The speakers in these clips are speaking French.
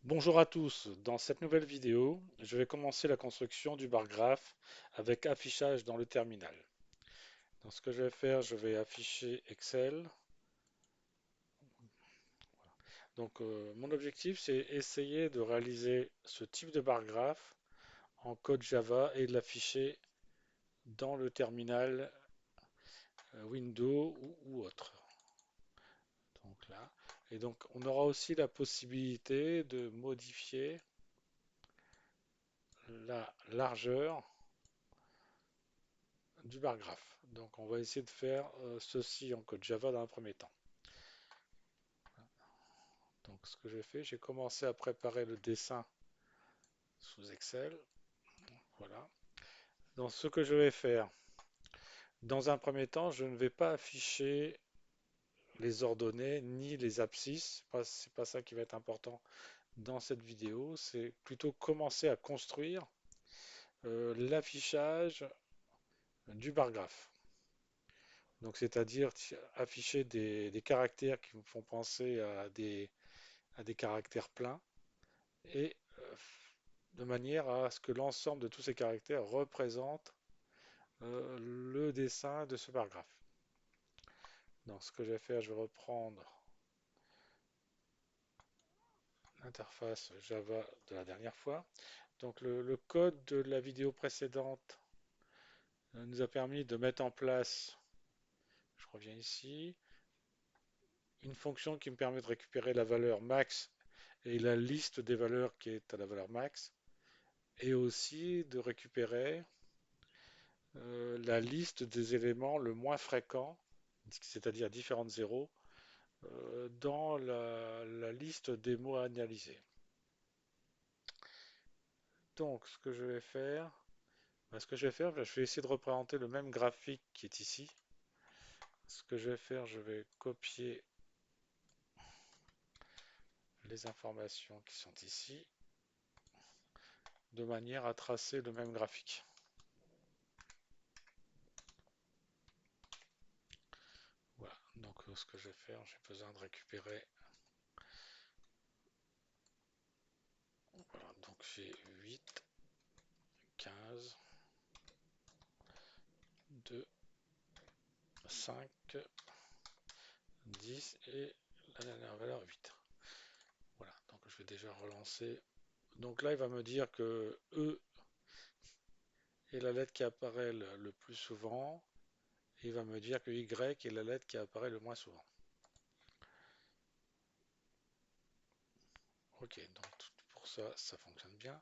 Bonjour à tous, dans cette nouvelle vidéo, je vais commencer la construction du bar graph avec affichage dans le terminal. Donc ce que je vais faire, je vais afficher Excel. Mon objectif, c'est essayer de réaliser ce type de bar graph en code Java et de l'afficher dans le terminal Windows ou autre. Donc là. Et donc on aura aussi la possibilité de modifier la largeur du bar graph. Donc on va essayer de faire ceci en code Java dans un premier temps. Donc ce que j'ai fait, j'ai commencé à préparer le dessin sous Excel. Voilà. Donc ce que je vais faire, dans un premier temps, je ne vais pas afficher les ordonnées ni les abscisses. C'est pas ça qui va être important dans cette vidéo. C'est plutôt commencer à construire l'affichage du bar graph. Donc c'est-à-dire afficher des caractères qui me font penser à des caractères pleins et de manière à ce que l'ensemble de tous ces caractères représente le dessin de ce paragraphe. Donc ce que je vais faire, je vais reprendre l'interface Java de la dernière fois. Donc le code de la vidéo précédente nous a permis de mettre en place, je reviens ici, une fonction qui me permet de récupérer la valeur max et la liste des valeurs qui est à la valeur max, et aussi de récupérer la liste des éléments le moins fréquents, c'est-à-dire différents zéros, dans la liste des mots à analyser. Donc, ce que je vais faire, je vais essayer de représenter le même graphique qui est ici. Ce que je vais faire, je vais copier les informations qui sont ici, de manière à tracer le même graphique. Voilà. Donc, ce que je vais faire, j'ai besoin de récupérer. Voilà. Donc, j'ai 8, 15, 2, 5, 10 et la dernière valeur 8. Voilà, donc je vais déjà relancer. Donc là, il va me dire que E est la lettre qui apparaît le plus souvent. Et il va me dire que Y est la lettre qui apparaît le moins souvent. Ok, donc pour ça, ça fonctionne bien.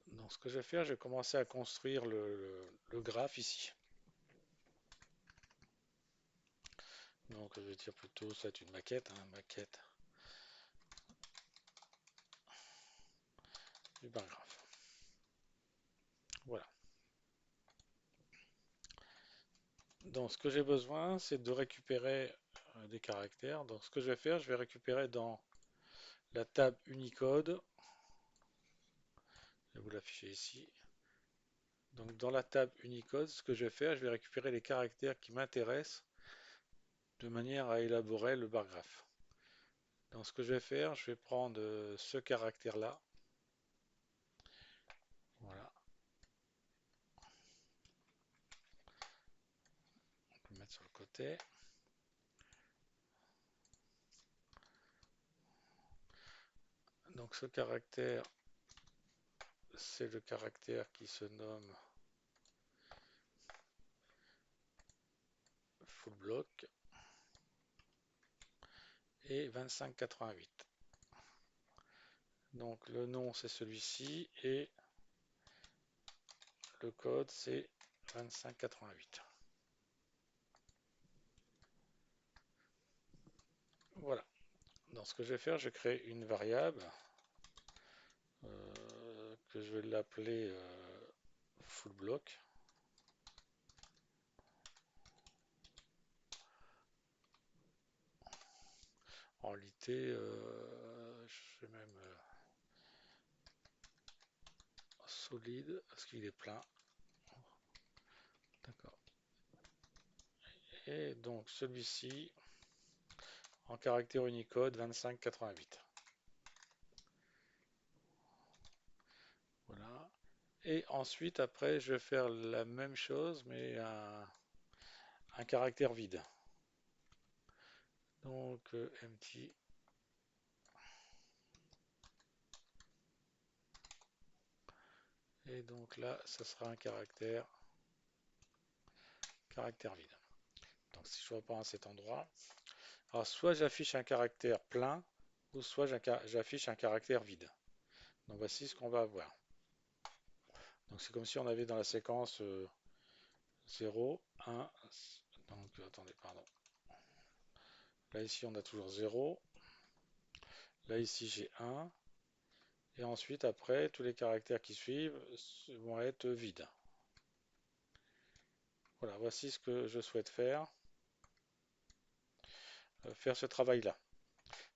Donc ce que je vais faire, je vais commencer à construire le graphe ici. Donc je vais dire plutôt, c'est une maquette, hein, maquette du bar graphe. Voilà. Donc ce que j'ai besoin, c'est de récupérer des caractères. Donc ce que je vais faire, je vais récupérer dans la table Unicode. Je vais vous l'afficher ici. Donc dans la table Unicode, ce que je vais faire, je vais récupérer les caractères qui m'intéressent de manière à élaborer le bar graph. Donc ce que je vais faire, je vais prendre ce caractère-là. Voilà, on peut le mettre sur le côté. Donc ce caractère, c'est le caractère qui se nomme full block et 2588. Donc le nom c'est celui-ci et le code c'est 2588. Voilà. Donc ce que je vais faire, je vais créer une variable que je vais l'appeler full block. En réalité, je vais même solide parce qu'il est plein. D'accord. Et donc celui-ci en caractère Unicode 2588. Et ensuite, après, je vais faire la même chose, mais un caractère vide. Donc, empty. Et donc là, ça sera un caractère vide. Donc, si je reprends à cet endroit, alors soit j'affiche un caractère plein, ou soit j'affiche un caractère vide. Donc, voici ce qu'on va avoir. Donc, c'est comme si on avait dans la séquence 0, 1. Donc, attendez, pardon. Là, ici, on a toujours 0. Là, ici, j'ai 1. Et ensuite, après, tous les caractères qui suivent vont être vides. Voilà, voici ce que je souhaite faire ce travail-là.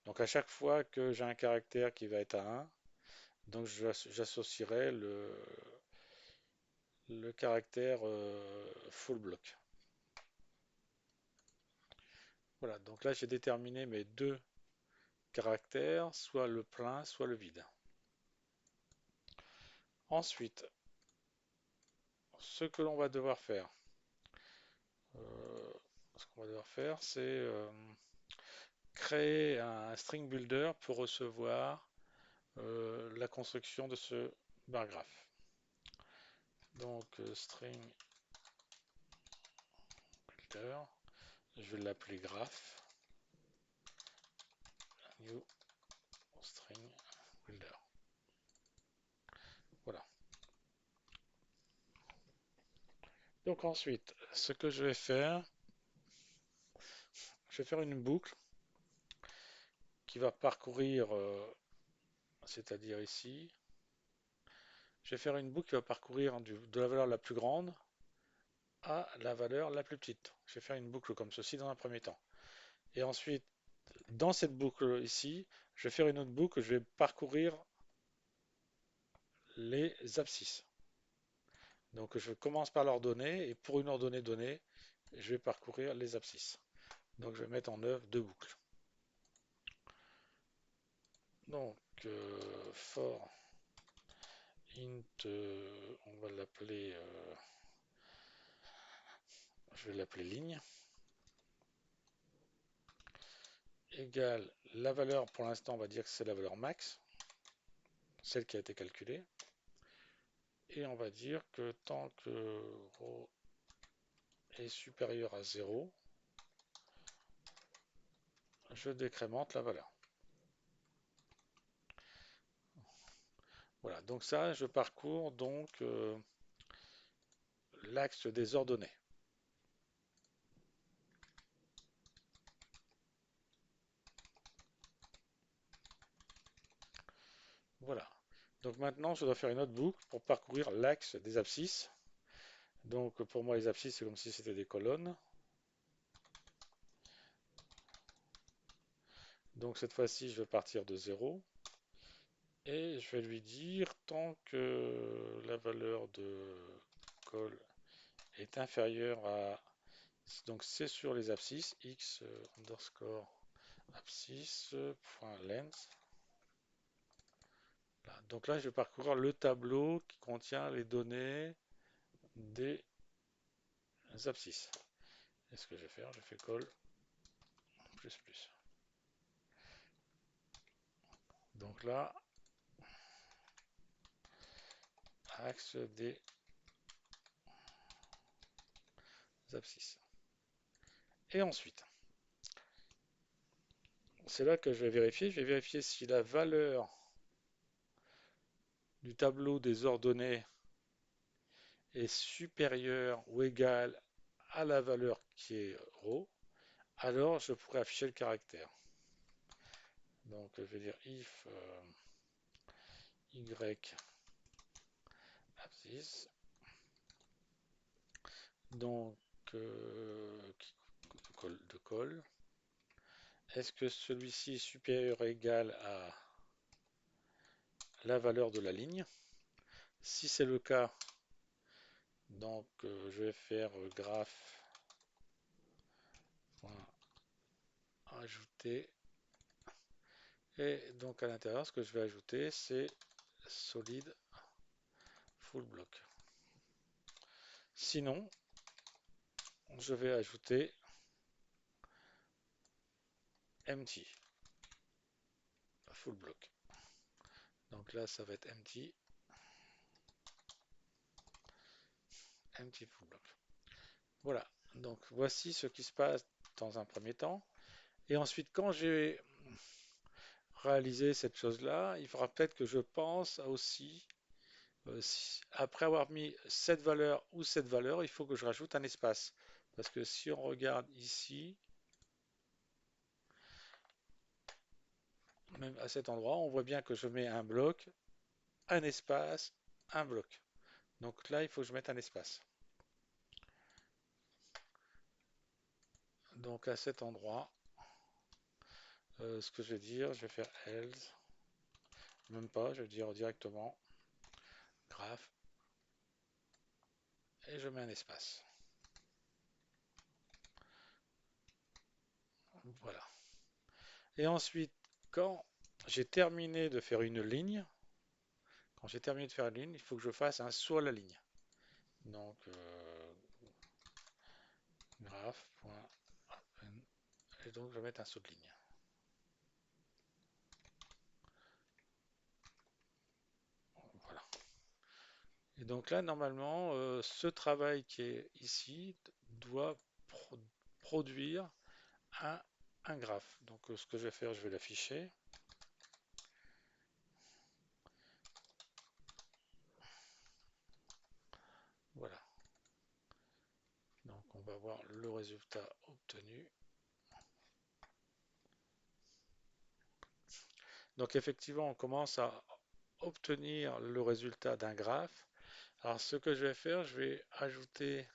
Donc, à chaque fois que j'ai un caractère qui va être à 1, donc j'associerai le caractère full block. Voilà, donc là, j'ai déterminé mes deux caractères, soit le plein, soit le vide. Ensuite, ce que l'on va devoir faire, c'est créer un string builder pour recevoir la construction de ce bar graph. Donc string builder, je vais l'appeler graph, new string builder. Voilà. Donc ensuite, ce que je vais faire une boucle qui va parcourir, c'est-à-dire ici, je vais faire une boucle qui va parcourir de la valeur la plus grande à la valeur la plus petite. Je vais faire une boucle comme ceci dans un premier temps. Et ensuite, dans cette boucle ici, je vais faire une autre boucle, je vais parcourir les abscisses. Donc je commence par l'ordonnée et pour une ordonnée donnée, je vais parcourir les abscisses. Donc je vais mettre en œuvre deux boucles. Donc for int, on va l'appeler, je vais l'appeler ligne, égale la valeur, pour l'instant on va dire que c'est la valeur max, celle qui a été calculée. Et on va dire que tant que ρ est supérieur à 0, je décrémente la valeur. Voilà, donc ça, je parcours donc l'axe des ordonnées. Voilà. Donc maintenant, je dois faire une autre boucle pour parcourir l'axe des abscisses. Donc pour moi, les abscisses, c'est comme si c'était des colonnes. Donc cette fois-ci, je vais partir de 0. Et je vais lui dire, tant que la valeur de col est inférieure à... Donc c'est sur les abscisses, x underscore abscisse.length. Donc là, je vais parcourir le tableau qui contient les données des abscisses. Et ce que je vais faire, je fais call plus plus. Donc là, axe des abscisses. Et ensuite, c'est là que je vais vérifier. Je vais vérifier si la valeur du tableau des ordonnées est supérieure ou égale à la valeur qui est ρ, alors je pourrais afficher le caractère. Donc je vais dire if y abscisse, donc de col, est-ce que celui-ci est supérieur ou égal à la valeur de la ligne? Si c'est le cas, donc je vais faire graph ajouter, et donc à l'intérieur ce que je vais ajouter c'est solid full block. Sinon, je vais ajouter empty full block. Donc là, ça va être empty full block. Voilà. Donc voici ce qui se passe dans un premier temps. Et ensuite, quand j'ai réalisé cette chose-là, il faudra peut-être que je pense aussi, après avoir mis cette valeur ou cette valeur, il faut que je rajoute un espace. Parce que si on regarde ici, même à cet endroit, on voit bien que je mets un bloc, un espace, un bloc. Donc là, il faut que je mette un espace. Donc à cet endroit, ce que je vais dire, je vais faire else, même pas, je vais dire directement graph, et je mets un espace. Voilà. Et ensuite, quand j'ai terminé de faire une ligne, quand j'ai terminé de faire une ligne, il faut que je fasse un saut à la ligne. Donc, graph.open, et donc je vais mettre un saut de ligne. Voilà. Et donc là, normalement, ce travail qui est ici doit produire un, un graphe. Donc ce que je vais faire, je vais l'afficher. Voilà. Donc on va voir le résultat obtenu. Donc effectivement, on commence à obtenir le résultat d'un graphe. Alors ce que je vais faire, je vais ajouter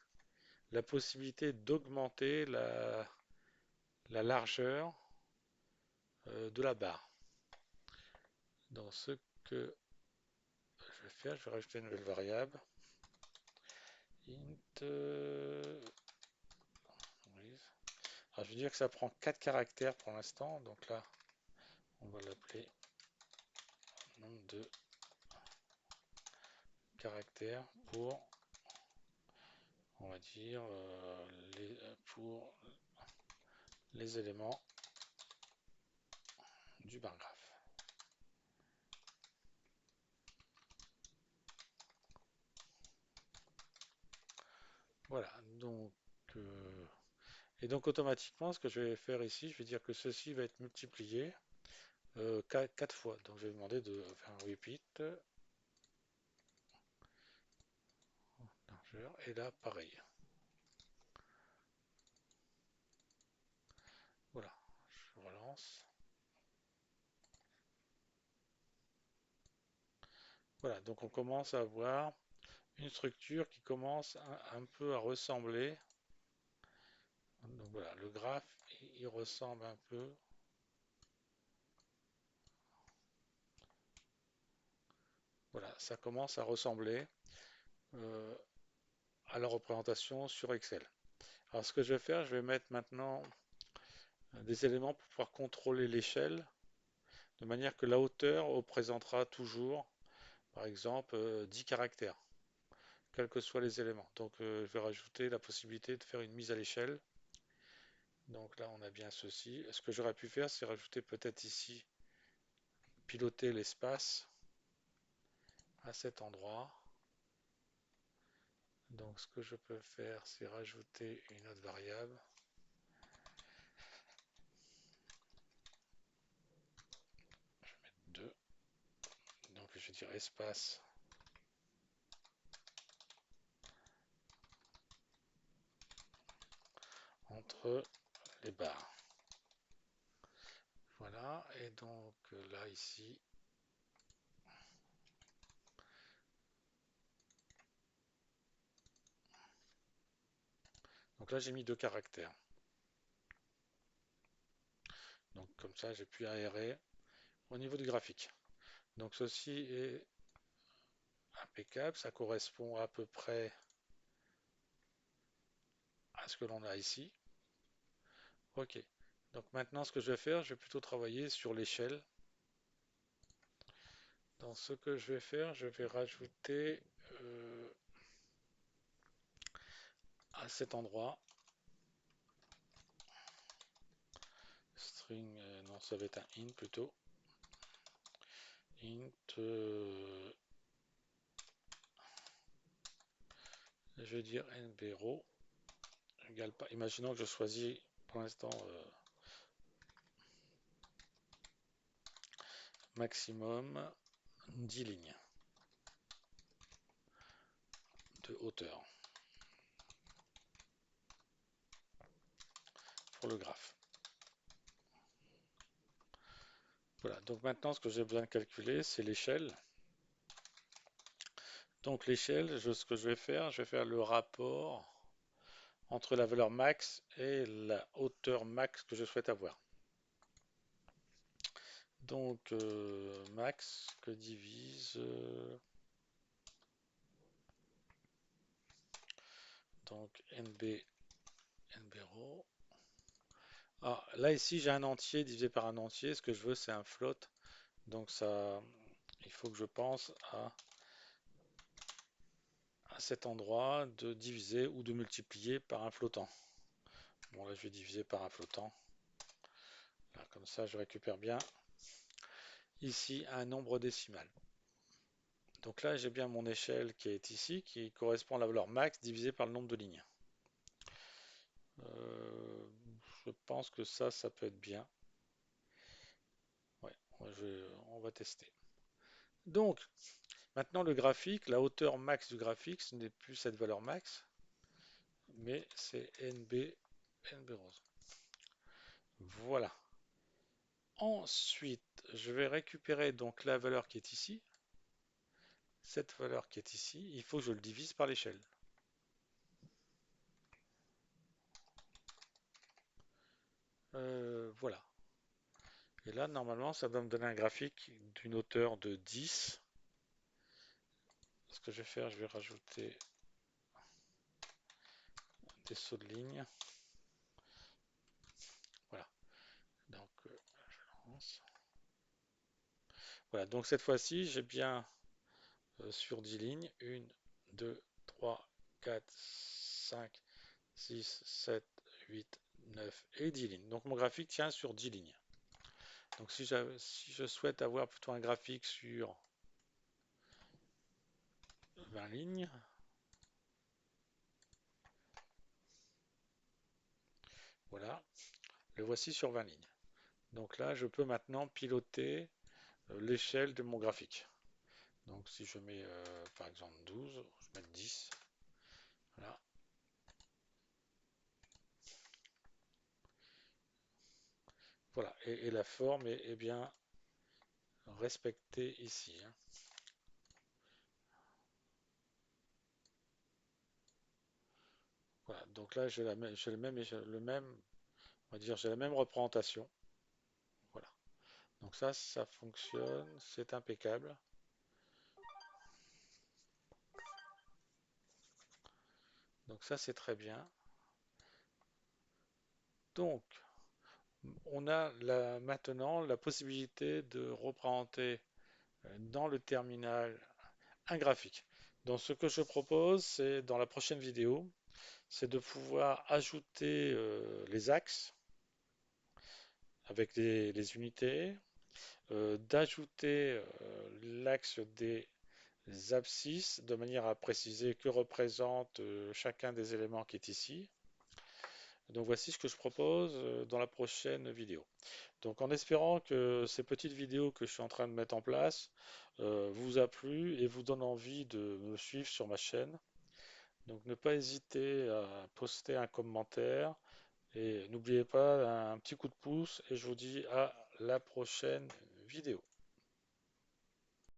la possibilité d'augmenter la largeur de la barre. Donc ce que je vais faire, je vais rajouter une nouvelle variable. Int. Alors je vais dire que ça prend 4 caractères pour l'instant. Donc là, on va l'appeler nombre de caractères pour, on va dire, pour les éléments du bar graph. Voilà, donc et donc automatiquement, ce que je vais faire ici, je vais dire que ceci va être multiplié 4 fois. Donc je vais demander de faire un repeat largeur, et là pareil. Voilà, je relance. Voilà, donc on commence à avoir une structure qui commence un peu à ressembler. Donc voilà, le graphe, il ressemble un peu. Voilà, ça commence à ressembler euh, à la représentation sur Excel. Alors ce que je vais faire, je vais mettre maintenant des éléments pour pouvoir contrôler l'échelle, de manière que la hauteur représentera toujours, par exemple, 10 caractères, quels que soient les éléments. Donc je vais rajouter la possibilité de faire une mise à l'échelle. Donc là, on a bien ceci. Ce que j'aurais pu faire, c'est rajouter peut-être ici, piloter l'espace à cet endroit. Donc ce que je peux faire, c'est rajouter une autre variable. Je vais mettre 2. Donc je vais dire espace entre les barres. Voilà, et donc là, ici, donc là j'ai mis 2 caractères. Donc comme ça, j'ai pu aérer au niveau du graphique. Donc ceci est impeccable, ça correspond à peu près à ce que l'on a ici. Ok, donc maintenant ce que je vais faire, je vais plutôt travailler sur l'échelle. Donc ce que je vais faire, je vais rajouter euh, à cet endroit. String, non, ça va être un int plutôt. Int, je vais dire nbrow égale pas. Imaginons que je choisis pour l'instant maximum 10 lignes de hauteur pour le graphe. Voilà, donc maintenant ce que j'ai besoin de calculer, c'est l'échelle. Donc l'échelle, ce que je vais faire le rapport entre la valeur max et la hauteur max que je souhaite avoir. Donc max que divise donc nb row. Ah, là ici j'ai un entier divisé par un entier. Ce que je veux c'est un float. Donc ça, il faut que je pense à cet endroit de diviser ou de multiplier par un flottant. Bon là je vais diviser par un flottant. Là, comme ça je récupère bien ici un nombre décimal. Donc là j'ai bien mon échelle qui est ici, qui correspond à la valeur max divisée par le nombre de lignes. Euh, je pense que ça peut être bien. Ouais, on va tester. Donc, maintenant le graphique, la hauteur max du graphique, ce n'est plus cette valeur max, mais c'est NB rose. Voilà. Ensuite, je vais récupérer donc la valeur qui est ici. Cette valeur qui est ici, il faut que je le divise par l'échelle. Voilà. Et là, normalement, ça doit me donner un graphique d'une hauteur de 10. Ce que je vais faire, je vais rajouter des sauts de ligne. Voilà. Donc, je lance. Voilà. Donc, cette fois-ci, j'ai bien sur 10 lignes 1, 2, 3, 4, 5, 6, 7, 8, 9 et 10 lignes. Donc, mon graphique tient sur 10 lignes. Donc, si je souhaite avoir plutôt un graphique sur 20 lignes, voilà, le voici sur 20 lignes. Donc là, je peux maintenant piloter l'échelle de mon graphique. Donc si je mets par exemple 12, je mets 10. Voilà. Voilà. Et la forme est bien respectée ici, hein. Voilà. Donc là, j'ai on va dire, j'ai la même représentation. Voilà. Donc ça fonctionne, c'est impeccable. Donc ça, c'est très bien. Donc, on a maintenant la possibilité de représenter dans le terminal un graphique. Donc ce que je propose, c'est dans la prochaine vidéo, c'est de pouvoir ajouter les axes avec les unités, d'ajouter l'axe des abscisses de manière à préciser que représente chacun des éléments qui est ici. Donc voici ce que je propose dans la prochaine vidéo. Donc en espérant que ces petites vidéos que je suis en train de mettre en place vous a plu et vous donne envie de me suivre sur ma chaîne. Donc ne pas hésiter à poster un commentaire et n'oubliez pas un petit coup de pouce et je vous dis à la prochaine vidéo.